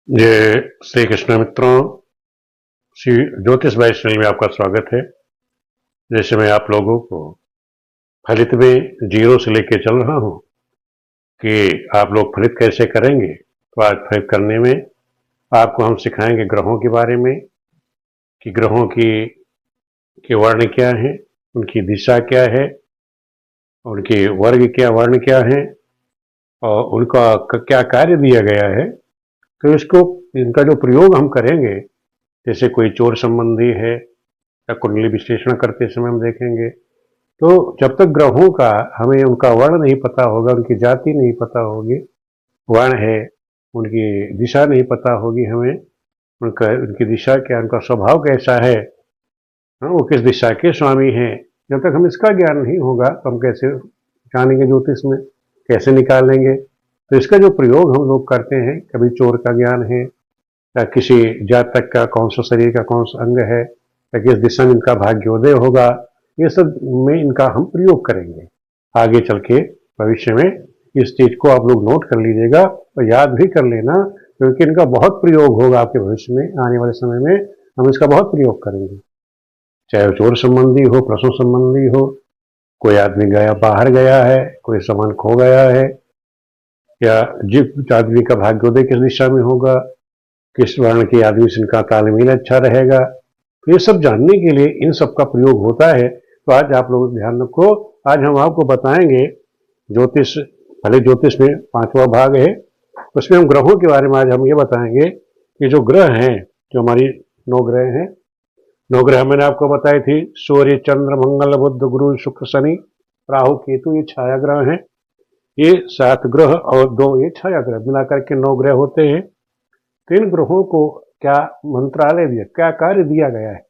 जय श्री कृष्ण मित्रों। श्री ज्योतिष भाई चैनल में आपका स्वागत है। जैसे मैं आप लोगों को फलित में जीरो से लेके चल रहा हूं कि आप लोग फलित कैसे करेंगे, तो आज फलित करने में आपको हम सिखाएंगे ग्रहों के बारे में कि ग्रहों की के वर्ण क्या है, उनकी दिशा क्या है, उनके वर्ग क्या वर्ण क्या है और उनका क्या कार्य दिया गया है। तो इसको इनका जो प्रयोग हम करेंगे, जैसे कोई चोर संबंधी है या कुंडली विश्लेषण करते समय हम देखेंगे, तो जब तक ग्रहों का हमें उनका वर्ण नहीं पता होगा, उनकी जाति नहीं पता होगी, वर्ण है, उनकी दिशा नहीं पता होगी हमें, उनकी दिशा क्या, उनका स्वभाव कैसा है, वो किस दिशा के स्वामी हैं, जब तक हम इसका ज्ञान नहीं होगा तो हम कैसे जानेंगे ज्योतिष में, कैसे निकालेंगे। तो इसका जो प्रयोग हम लोग करते हैं, कभी चोर का ज्ञान है या किसी जातक का कौन सा शरीर का कौन सा अंग है या किस दिशा में इनका भाग्योदय होगा, ये सब में इनका हम प्रयोग करेंगे आगे चल के भविष्य में। इस चीज को आप लोग नोट कर लीजिएगा और याद भी कर लेना, क्योंकि इनका बहुत प्रयोग होगा आपके भविष्य में, आने वाले समय में हम इसका बहुत प्रयोग करेंगे। चाहे चोर संबंधी हो, प्रसव संबंधी हो, कोई आदमी गया बाहर गया है, कोई सामान खो गया है, या जिस आदमी का भाग्योदय किस दिशा में होगा, किस वर्ण के आदमी से इनका तालमेल अच्छा रहेगा, तो ये सब जानने के लिए इन सब का प्रयोग होता है। तो आज आप लोग ध्यान रखो, आज हम आपको बताएंगे ज्योतिष, भले ज्योतिष में 5वां भाग है, उसमें हम ग्रहों के बारे में आज हम ये बताएंगे कि जो ग्रह हैं, जो हमारी 9 ग्रह हैं, 9 ग्रह मैंने आपको बताई थी, सूर्य चंद्र मंगल बुध गुरु शुक्र शनि राहु केतु, ये छाया ग्रह हैं। ये 7 ग्रह और 2 ये छाया ग्रह मिलाकर के 9 ग्रह होते हैं। तो इन ग्रहों को क्या मंत्रालय दिया, क्या कार्य दिया गया है,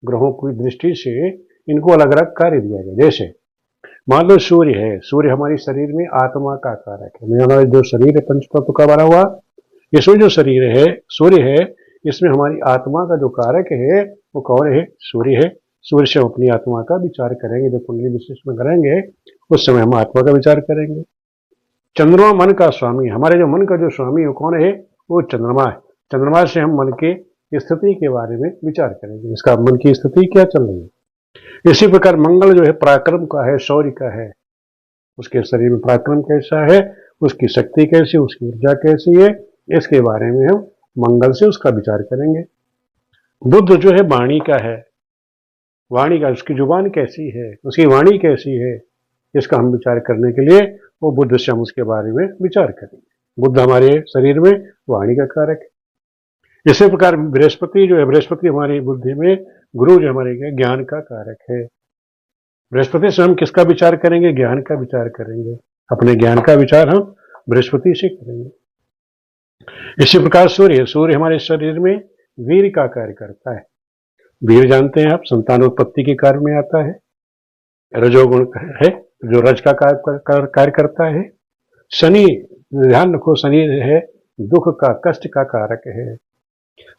ग्रहों की दृष्टि से इनको अलग अलग कार्य दिया गया। जैसे मान लो सूर्य है, सूर्य हमारे शरीर में आत्मा का कारक है, हमारा जो शरीर है पंच तत्व का बना हुआ, इसमें जो शरीर है सूर्य है, इसमें हमारी आत्मा का जो कारक है वो कौन है, सूर्य है। सूर्य से हम अपनी आत्मा का विचार करेंगे, जब कुंडली विश्लेषण करेंगे उस समय हम आत्मा का विचार करेंगे। चंद्रमा मन का स्वामी, हमारे जो मन का जो स्वामी है कौन है, वो चंद्रमा है। चंद्रमा से हम मन की स्थिति के बारे में विचार करेंगे, इसका मन की स्थिति क्या चल रही है। इसी प्रकार मंगल जो है पराक्रम का है, शौर्य का है, उसके शरीर में पराक्रम कैसा है, उसकी शक्ति कैसी, उसकी ऊर्जा कैसी है, इसके बारे में हम मंगल से उसका विचार करेंगे। बुध जो है वाणी का है, वाणी का, उसकी जुबान कैसी है, उसकी वाणी कैसी है, इसका हम विचार करने के लिए वो बुध से हम उसके बारे में विचार करेंगे। बुध हमारे शरीर में वाणी का कारक है। इसी प्रकार बृहस्पति जो है, बृहस्पति हमारी बुद्धि में, गुरु जो हमारे ज्ञान का कारक है। बृहस्पति से हम किसका विचार करेंगे, ज्ञान का विचार करेंगे, अपने ज्ञान का विचार हम बृहस्पति से करेंगे। इसी प्रकार सूर्य, सूर्य हमारे शरीर में वीर का कार्य करता है। वीर जानते हैं आप, संतानोत्पत्ति के कार्य में आता है, रजोगुण है जो रज का कार्य करता है। शनि, ध्यान रखो, शनि है दुख का, कष्ट का कारक है।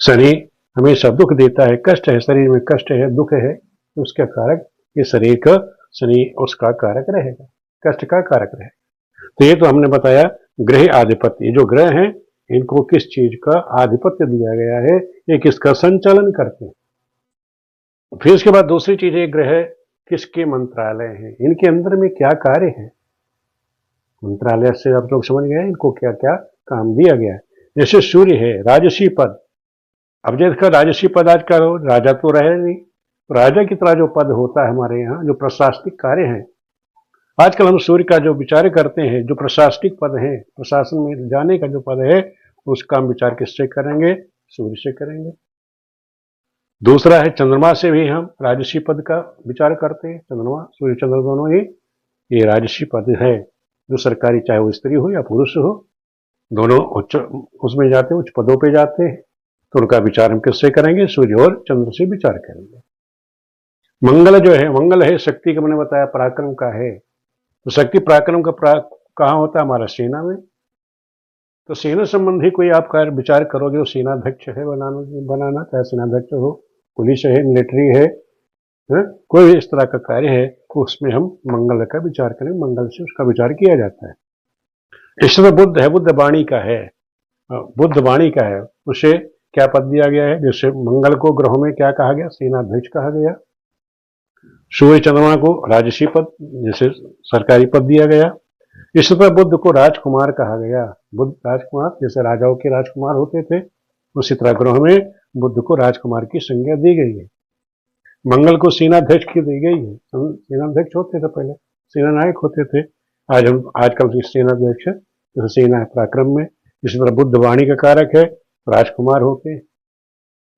शनि हमेशा दुख देता है, कष्ट है, शरीर में कष्ट है, दुख है, तो उसका कारक ये शरीर का शनि उसका कारक रहेगा, कष्ट का कारक रहेगा। तो ये तो हमने बताया ग्रह आधिपत्य, जो ग्रह हैं इनको किस चीज का आधिपत्य दिया गया है, ये किसका संचालन करते हैं। फिर उसके बाद दूसरी चीज है ग्रह किसके मंत्रालय हैं, इनके अंदर में क्या कार्य है। मंत्रालय से आप लोग समझ गए इनको क्या क्या काम दिया गया है। जैसे सूर्य है राजसी पद, अब जैसे राजसी पद आज का राजा तो रहे नहीं, राजा की तरह जो पद होता है हमारे यहाँ, जो प्रशासनिक कार्य हैं, आजकल हम सूर्य का जो विचार करते हैं, जो प्रशासनिक पद है, प्रशासन में जाने का जो पद है, उसका हम विचार किससे करेंगे, सूर्य से करेंगे। दूसरा है चंद्रमा से भी हम राजसी पद का विचार करते हैं। चंद्रमा, सूर्य चंद्र दोनों ही ये राजसी पद है, जो सरकारी, चाहे वो स्त्री हो या पुरुष हो, दोनों उच्च उसमें जाते हैं, उच्च पदों पे जाते हैं, तो उनका विचार हम किससे करेंगे, सूर्य और चंद्र से विचार करेंगे। मंगल जो है, मंगल है शक्ति का, मैंने बताया पराक्रम का है, तो शक्ति पराक्रम का कहाँ होता है, हमारा सेना में। तो सेना संबंधी कोई आप कार्य विचार करोगे, तो सेनाध्यक्ष है बनाना, चाहे सेनाध्यक्ष हो, पुलिस है, मिलिट्री है, कोई भी इस तरह का कार्य है, तो उसमें हम मंगल का विचार करें, मंगल से उसका विचार किया जाता है। इस समय बुद्ध है, बुद्ध वाणी का है, बुद्ध वाणी का है, उसे क्या पद दिया गया है? जैसे मंगल को ग्रहों में क्या कहा गया? सेनाध्यक्ष कहा गया। सूर्य चंद्रमा को राजसी पद, जैसे सरकारी पद दिया गया। इसी तरह बुद्ध को राजकुमार कहा गया। बुद्ध राजकुमार, जैसे राजाओं के राजकुमार होते थे, उसी तरह ग्रहों में बुद्ध को राजकुमार की संज्ञा दी गई है। मंगल को सेनाध्यक्ष की दी गई है। सेनाध्यक्ष होते थे पहले, सेनानायक होते थे। आजकल सेनाध्यक्ष जैसे सेना है पराक्रम में। इसी तरह बुद्ध वाणी का कारक है, राजकुमार होते हैं।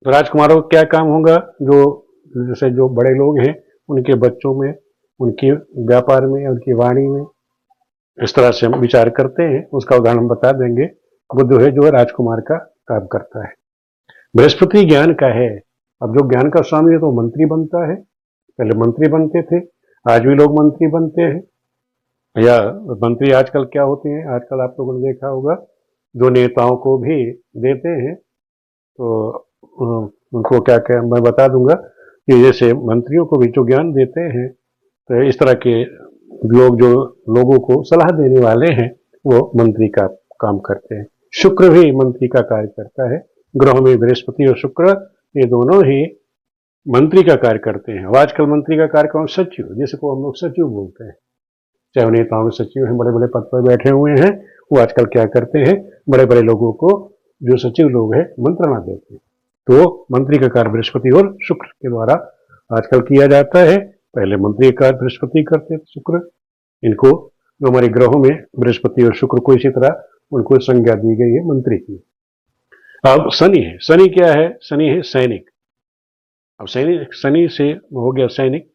तो राजकुमारों का क्या काम होगा? जैसे जो बड़े लोग हैं उनके बच्चों में, उनके व्यापार में, उनकी वाणी में, इस तरह से हम विचार करते हैं। उसका उदाहरण हम बता देंगे। बुद्ध है जो है राजकुमार का काम करता है। बृहस्पति ज्ञान का है। अब जो ज्ञान का स्वामी है तो मंत्री बनता है। पहले मंत्री बनते थे, आज भी लोग मंत्री बनते हैं। या मंत्री आजकल क्या होते हैं? आजकल आप लोगों ने देखा होगा, जो नेताओं को भी देते हैं तो उनको क्या क्या मैं बता दूंगा कि जैसे मंत्रियों को भी जो ज्ञान देते हैं, तो इस तरह के लोग जो लोगों को सलाह देने वाले हैं वो मंत्री का काम करते हैं। शुक्र भी मंत्री का कार्य करता है। ग्रहों में बृहस्पति और शुक्र ये दोनों ही मंत्री का कार्य करते हैं। आजकल मंत्री का कार्य कौन? सचिव, जिसको हम लोग सचिव बोलते हैं। चाहे नेताओं में सचिव हैं, बड़े बड़े पद पर बैठे हुए हैं, वो आजकल क्या करते हैं? बड़े बड़े लोगों को, जो सचिव लोग हैं, मंत्रणा देते हैं। तो मंत्री का कार्य बृहस्पति और शुक्र के द्वारा आजकल किया जाता है। पहले मंत्री का कार्य बृहस्पति करते थे, शुक्र। इनको जो हमारे ग्रहों में बृहस्पति और शुक्र को इसी तरह उनको संज्ञा दी गई है मंत्री की। अब शनि है। शनि क्या है? शनि है सैनिक। अब शनि से हो गया सैनिक,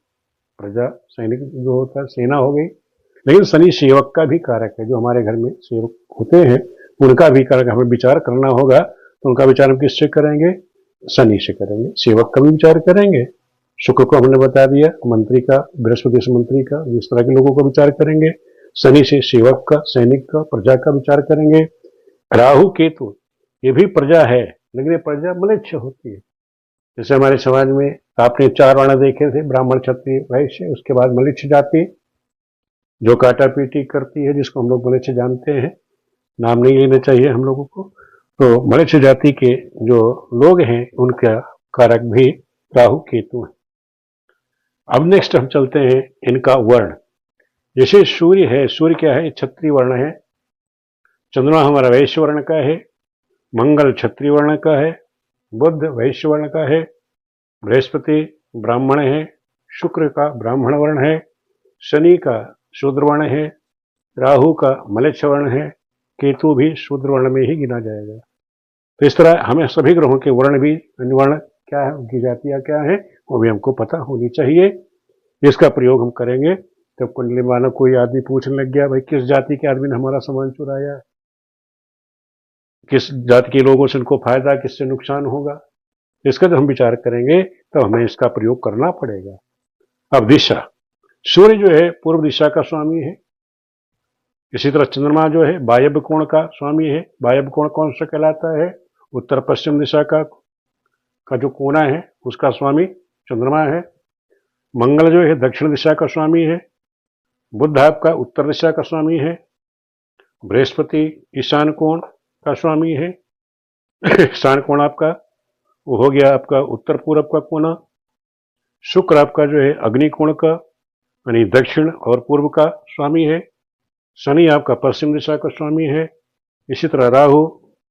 प्रजा, सैनिक जो होता है सेना हो गई। लेकिन शनि सेवक का भी कारक है। जो हमारे घर में सेवक होते हैं उनका भी कारक हमें विचार करना होगा। तो उनका विचार हम किससे करेंगे? शनि से करेंगे। सेवक का भी विचार करेंगे। शुक्र को हमने बता दिया मंत्री का, बृहस्पति से मंत्री का, इस तरह के लोगों का विचार करेंगे। शनि से सेवक का, सैनिक का, प्रजा का विचार करेंगे। राहु केतु ये भी प्रजा है, लेकिन ये प्रजा म्लेच्छ होती है। जैसे हमारे समाज में आपने 4 वर्ण देखे थे, ब्राह्मण, क्षत्रिय, वैश्य, उसके बाद म्लेच्छ जाति जो काटा पीटी करती है, जिसको हम लोग म्लेच्छ जानते हैं। नाम नहीं लेना चाहिए हम लोगों को। तो म्लेच्छ जाति के जो लोग हैं उनका कारक भी राहु केतु है। अब नेक्स्ट हम चलते हैं इनका वर्ण। जैसे सूर्य है, सूर्य क्या है? क्षत्रिय वर्ण है। चंद्रमा हमारा वैश्य वर्ण का है। मंगल क्षत्रिय वर्ण का है। बुध वैश्य वर्ण का है। बृहस्पति ब्राह्मण है। शुक्र का ब्राह्मण वर्ण है। शनि का शूद्र वर्ण है। राहु का म्लेच्छ वर्ण है। केतु भी शूद्र वर्ण में ही गिना जाएगा। तो इस तरह हमें सभी ग्रहों के वर्ण भी, वर्ण क्या है, उनकी जातियां क्या है, वो भी हमको पता होनी चाहिए। इसका प्रयोग हम करेंगे। जब कुंडली मानो कोई आदमी पूछने लग गया, भाई किस जाति के आदमी ने हमारा सामान चुराया, किस जाति के लोगों से उनको फायदा, किससे नुकसान होगा, इसका जब हम विचार करेंगे तो हमें इसका प्रयोग करना पड़ेगा। अब दिशा, सूर्य जो है पूर्व दिशा का स्वामी है। इसी तरह चंद्रमा जो है वायव्य कोण का स्वामी है। वायव्य कोण कौन सा कहलाता है? उत्तर पश्चिम दिशा का जो कोना है उसका स्वामी चंद्रमा है। मंगल जो है दक्षिण दिशा का स्वामी है। बुध आपका उत्तर दिशा का स्वामी है। बृहस्पति ईशान कोण का स्वामी है। ईशान कोण आपका वो हो गया आपका उत्तर पूर्व का कोना। शुक्र आपका जो है अग्नि कोण का यानी दक्षिण और पूर्व का स्वामी है। शनि आपका पश्चिम दिशा का स्वामी है। इसी तरह राहु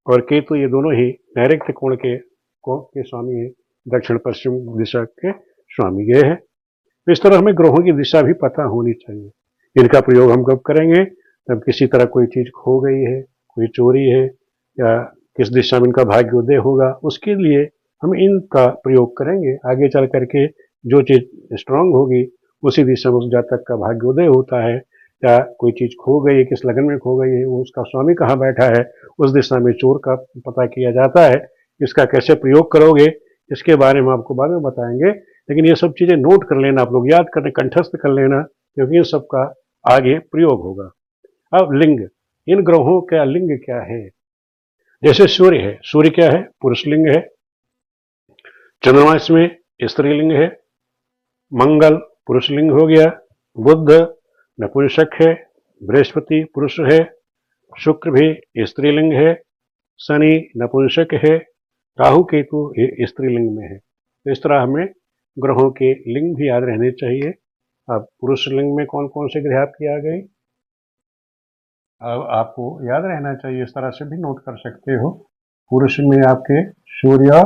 और केतु ये दोनों ही नैऋत्य कोण के स्वामी है, दक्षिण पश्चिम दिशा के स्वामी ये है। इस तरह हमें ग्रहों की दिशा भी पता होनी चाहिए। इनका प्रयोग हम कब करेंगे? जब किसी तरह कोई चीज खो गई है, कोई चोरी है, या किस दिशा में इनका भाग्योदय होगा, उसके लिए हम इनका प्रयोग करेंगे। आगे चल करके जो चीज स्ट्रांग होगी उसी दिशा में उस जातक का भाग्योदय होता है। या कोई चीज खो गई है, किस लगन में खो गई है, वो उसका स्वामी कहाँ बैठा है, उस दिशा में चोर का पता किया जाता है। इसका कैसे प्रयोग करोगे इसके बारे में आपको बाद में बताएंगे। लेकिन ये सब चीजें नोट कर लेना, आप लोग याद करने, कंठस्थ कर लेना, क्योंकि इन सब का आगे प्रयोग होगा। अब लिंग, इन ग्रहों का लिंग क्या है? जैसे सूर्य है, सूर्य क्या है? पुरुष लिंग है। चंद्रमा इसमें स्त्रीलिंग है। मंगल पुरुष लिंग हो गया। बुध नपुंसक है। बृहस्पति पुरुष है। शुक्र भी स्त्रीलिंग है। शनि नपुंसक है, राहु केतु ये स्त्रीलिंग में है। तो इस तरह हमें ग्रहों के लिंग भी याद रहने चाहिए। अब पुरुष लिंग में कौन कौन से ग्रह आपके आ गए, अब आपको याद रहना चाहिए, इस तरह से भी नोट कर सकते हो। पुरुष में आपके सूर्य,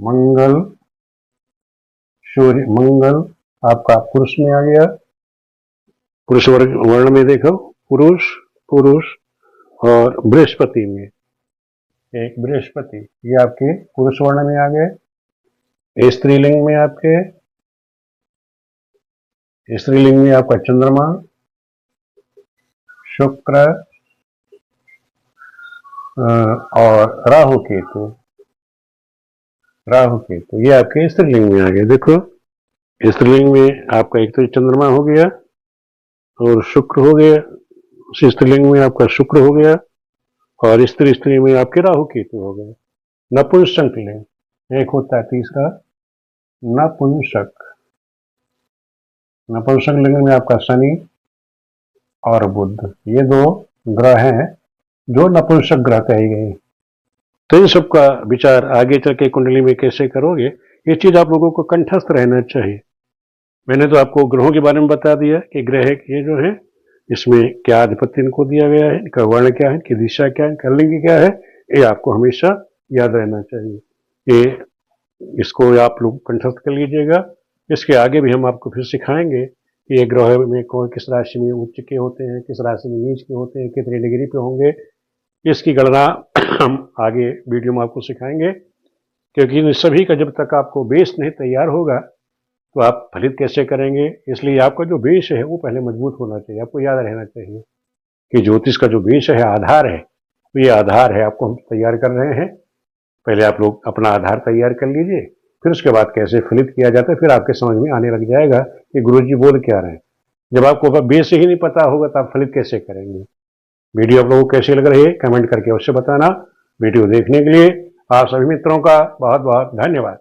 मंगल, सूर्य मंगल आपका पुरुष में आ गया। पुरुष वर्ण में देखो, पुरुष पुरुष, और बृहस्पति में एक बृहस्पति, ये आपके पुरुष वर्ण में आ गए। स्त्रीलिंग में आपके, स्त्रीलिंग में आपका चंद्रमा, शुक्र और राहु केतु, राहु केतु ये आपके स्त्रीलिंग में आ गए। देखो स्त्रीलिंग में आपका एक तो चंद्रमा हो गया और शुक्र हो गया, स्त्रीलिंग में आपका शुक्र हो गया, और स्त्री में आपके राहु केतु हो गए। नपुंसक लिंग एक होता है तीसरा, नपुंसक, नपुंसक लिंग में आपका शनि और बुध, ये दो ग्रह हैं जो नपुंसक ग्रह कहे गए। तो इन सब का विचार आगे चल के कुंडली में कैसे करोगे, ये चीज आप लोगों को कंठस्थ रहना चाहिए। मैंने तो आपको ग्रहों के बारे में बता दिया कि ग्रह ये जो है, इसमें क्या आधिपत्य इनको दिया गया है, इनका वर्ण क्या है, इनकी दिशा क्या है, इनका लिंग क्या है, ये आपको हमेशा याद रहना चाहिए। ये इसको आप लोग कंठस्थ कर लीजिएगा। इसके आगे भी हम आपको फिर सिखाएंगे कि ये ग्रह में कौन किस राशि में उच्च के होते हैं, किस राशि में नीच के होते हैं, कितनी डिग्री पे होंगे, इसकी गणना हम आगे वीडियो में आपको सिखाएंगे। क्योंकि इन सभी का जब तक आपको बेस नहीं तैयार होगा तो आप फलित कैसे करेंगे। इसलिए आपका जो बेस है वो पहले मजबूत होना चाहिए। आपको याद रहना चाहिए कि ज्योतिष का जो बेस है, आधार है, तो ये आधार है, आपको हम तैयार कर रहे हैं। पहले आप लोग अपना आधार तैयार कर लीजिए, फिर उसके बाद कैसे फलित किया जाता है फिर आपके समझ में आने लग जाएगा कि गुरुजी बोल क्या रहे हैं। जब आपको बेस ही नहीं पता होगा तो आप फलित कैसे करेंगे। वीडियो आप लोगों को कैसे लग रही है कमेंट करके अवश्य बताना। वीडियो देखने के लिए आप सभी मित्रों का बहुत बहुत धन्यवाद।